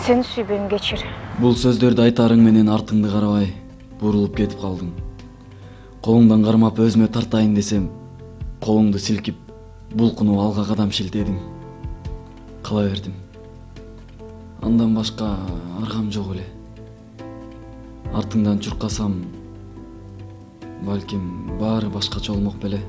Сени сүйбөйм, кечир. Бул сөздөрдү айтарың менен артыңды карабай бурулуп кетип калдың. Колуңдан кармап өзүмө тартайын десем, колуңду силкип, булкунуп алга кадам шилтедиң. Кала бердим. Андан башка аргам жок эле. Артыңдан чуркасам, балким баары башкача болмок беле.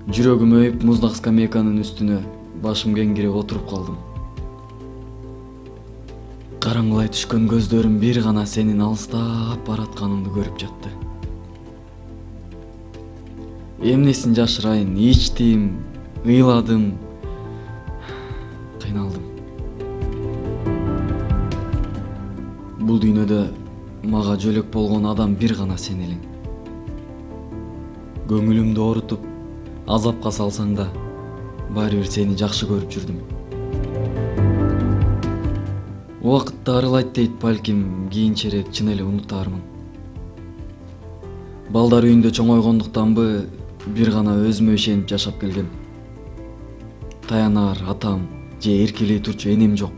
Жүрөгүм өйүп, муздак скамейканын үстүнө башым кеңирип отуруп калдым. Караңгылай түшкөн көздөрүм бир гана сенин алыстап баратканыңды көрүп жатты. Эмнесин жашырайын, ичтим, ыйладым, кыйналдым. Бул дүйнөдө мага жөлөк болгон адам бир гана сен элең. Көңүлүмдү оорутуп, азапка салсаң да, баары бир сени жакшы көрүп жүрдүм. Убакытта арылайт дейт, балким кийинчерээк чын эле унутаармын. Балдар үйүндө чоңойгондуктанбы, бир гана өзүмө ишенип жашап келгем. Таянаар атам же эркелей турчу энем жок.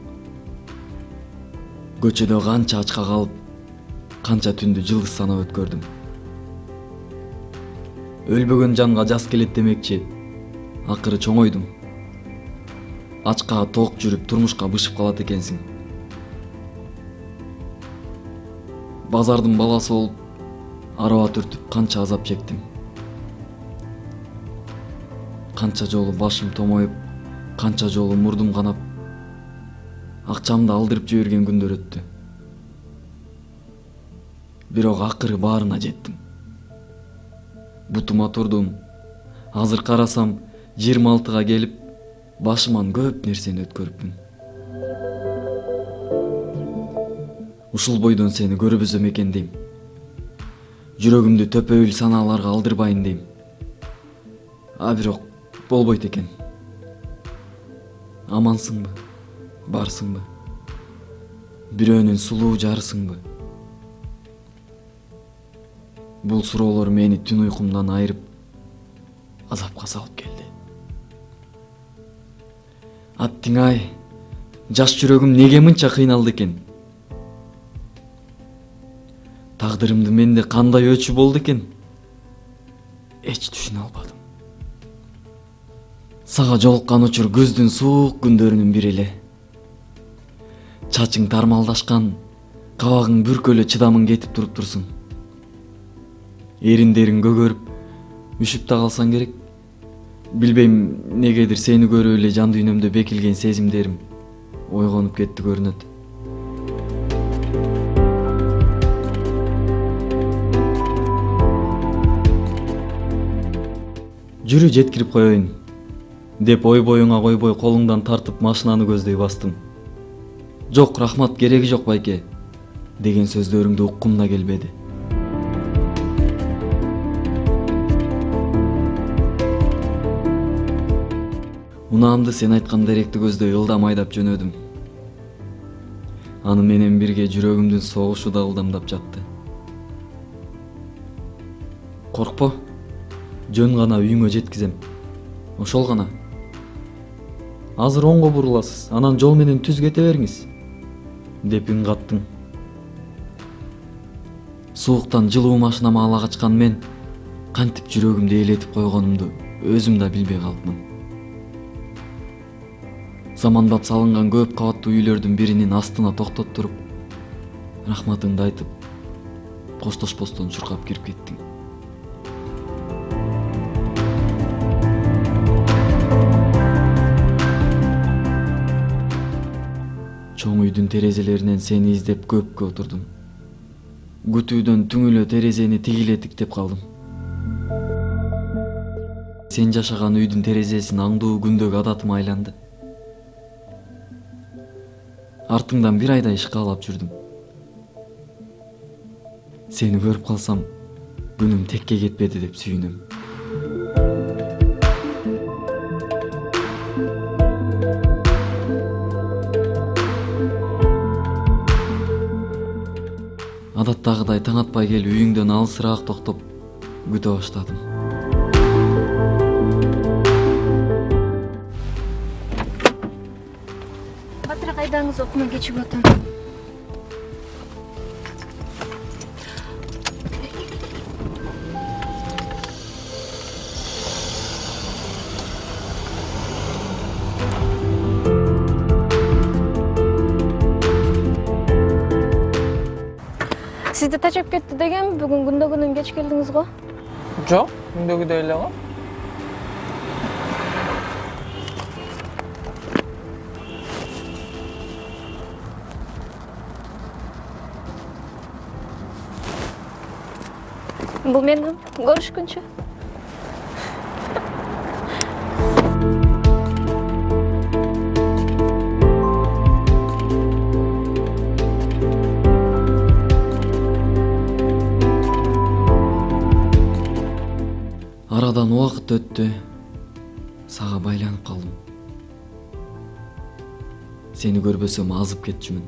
Көчөдө канча ачка калып, канча түндү жылдыз санап өткөрдүм. Өлбөгөн жанга жас келет демекчи, акыры чоңойдум. Ачка тоок жүрүп турмушка бышып калат экенсиң. Базардын баласы болуп, араба түртүп канча азап чектим. Канча жолу башым томоюп, канча жолу мурдум канап, акчамды алдырып жиберген күндөр өттү. Бирок акыры баарына жеттим. Бутума турдум. Азыр карасам, 26-га келип, башыман көп нерсени өткөрүпмүн. Ушул бойдон сени көрбөзөм экен дейм. Жүрөгүмдү төпөйүл санааларга алдырбайын дейм. А бирок болбойт экен. Амансыңбы? Барсыңбы? Бирөөнүн сулуу жарысыңбы? Бул суроолор мени түн уйкумдан айырып, азапка салып келди. Аттиң-ай, жаш жүрөгүм неге мынча кыйналды экен? Тагдырымды менде кандай өчү болду экен? Эч түшүнө албадым. Сага жолуккан учур күздүн суук күндөрүнүн бири эле. Чачың тармалдашкан, кабагың бүркөлө чыдамың кетип туруп турсуң. Эриндериң көгөрүп, үшүп да калсаң керек. Билбейм, негедир сени көрүп эле жан дүйнөмдө бекилген сезимдерим ойгонуп кетти көрүнөт. Жүрү жеткирип коеюн деп ой боюңа койбой колуңдан тартып машинаны көздөй бастым. Жок, рахмат, кереги жок байке, деген сөздөрүңдү уккум да келбеди. Унаамды сен айткан деректи көздөй ылдам айдап жөнөдүм. Аны менен бирге жүрөгүмдүн согушу да ылдамдап жатты. Коркпо, жөн гана үйүңө жеткизем. Ошол гана. Азыр оңго буруласыз, анан жол менен түз кете бериңиз, деп үн каттың. Сууктан жылуу машинама ала качкан мен кантип жүрөгүмдү ээлетип койгонумду өзүм да билбей калыпмын. Замандап салынган көп кабаттуу үйлөрдүн биринин астына токтоп туруп, рахматыңды айтып, коштошпостон чуркап кирип кеттиң. Чоң үйдүн терезелеринен сени издеп көпкө отурдум. Күтүүдөн түңүлө терезени тигиле тиктеп калдым. Сен жашаган үйдүн терезесин аңдуу күндөгү адатыма айланды. Артыңдан бир айдай ышкаалап жүрдүм. Сени көрүп калсам, күнүм текке кетпеди деп сүйүнөм. Адаттагыдай таң атпай келип үйүңдөн алысыраак токтоп күтө баштадым. Батырақ айдаңыз, окума кечигип атам. Сизди тачап кетти деген, бүгүн күндөгүнөн кеч келдиңиз го? Жок, күндөгүдөй эле го. Бул менин, көрүшкүнчө. Арадан убакыт өттү. Сага байланып калдым. Сени көрбөсөм азып кетчүмүн.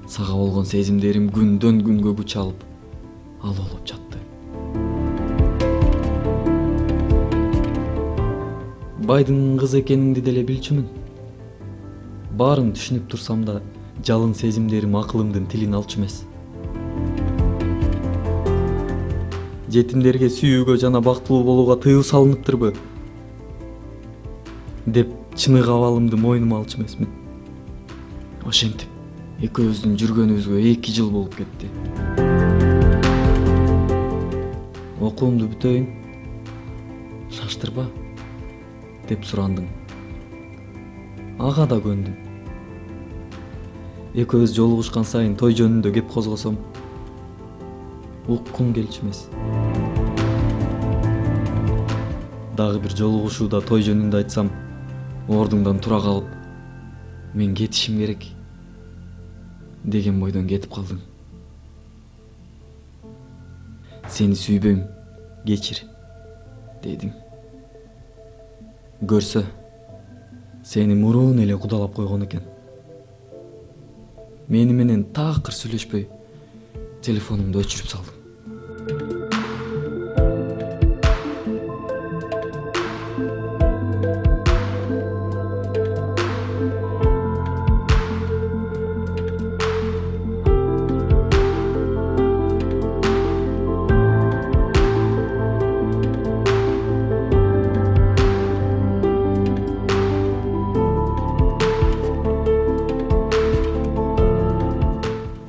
Сага болгон сезимдерим күндөн күнгө күч алып, алуулуп жатты. Байдын кызы экениңди деле билчүмүн. Баарын түшүнүп турсам да, жалын сезимдерим акылымдын тилин алчу эмес. Жетимдерге сүйүүгө жана бактылуу болууга тыюу салыныптырбы деп чыныгы абалымды мойнума алчу эмесмин. Ошентип экөөбүздүн жүргөнүбүзгө 2 жыл болуп кетти. Окуумду бүтөйүн, шаштырба деп сурандым. Ага да көндүм. Экөөбүз жолугушкан сайын той жөнүндө кеп козгосом, уккум келчү эмес. Дагы бир жолугушууда той жөнүндө айтсам, ордуңдан тура калып, мен кетишим керек деген бойдон кетип калдың. Сени сүйбөйм, кечир, дедиң. Көрсө, сени мурун эле кудалап койгон экен. Мени менен такыр сүйлөшпөй, телефонумду өчүрүп салдым.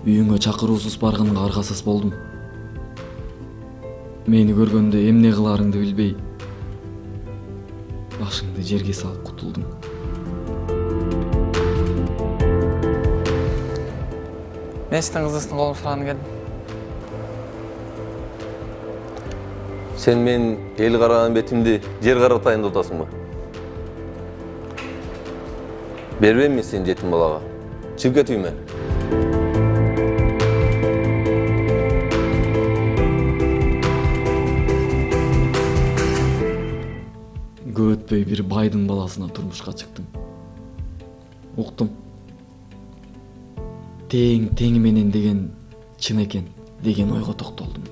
Үйүңө чакыруусуз барганга аргасыз болдум. Мени көргөндө эмне кыларыңды билбей, башыңды жерге салып кутулдуң. Мен сиздин кызыңыздын колун сураганы келдим. Sen men el караган бетимди жер каратайын деп атасыңбы? Бербейм мен сени жетим балага. Чыгып кет үйүмө. Көп өтпөй бир байдын баласына турмушка чыктым. Уктум. Тең теңи менен деген чын экен деген ойго токтолдум.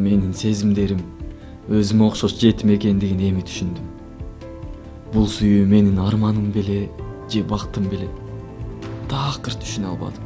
Менин сезимдерим өзүмө окшош жетим экендигин эми түшүндүм. Бул сүйүү менин арманым беле же бактым беле? Такыр түшүнө албадым.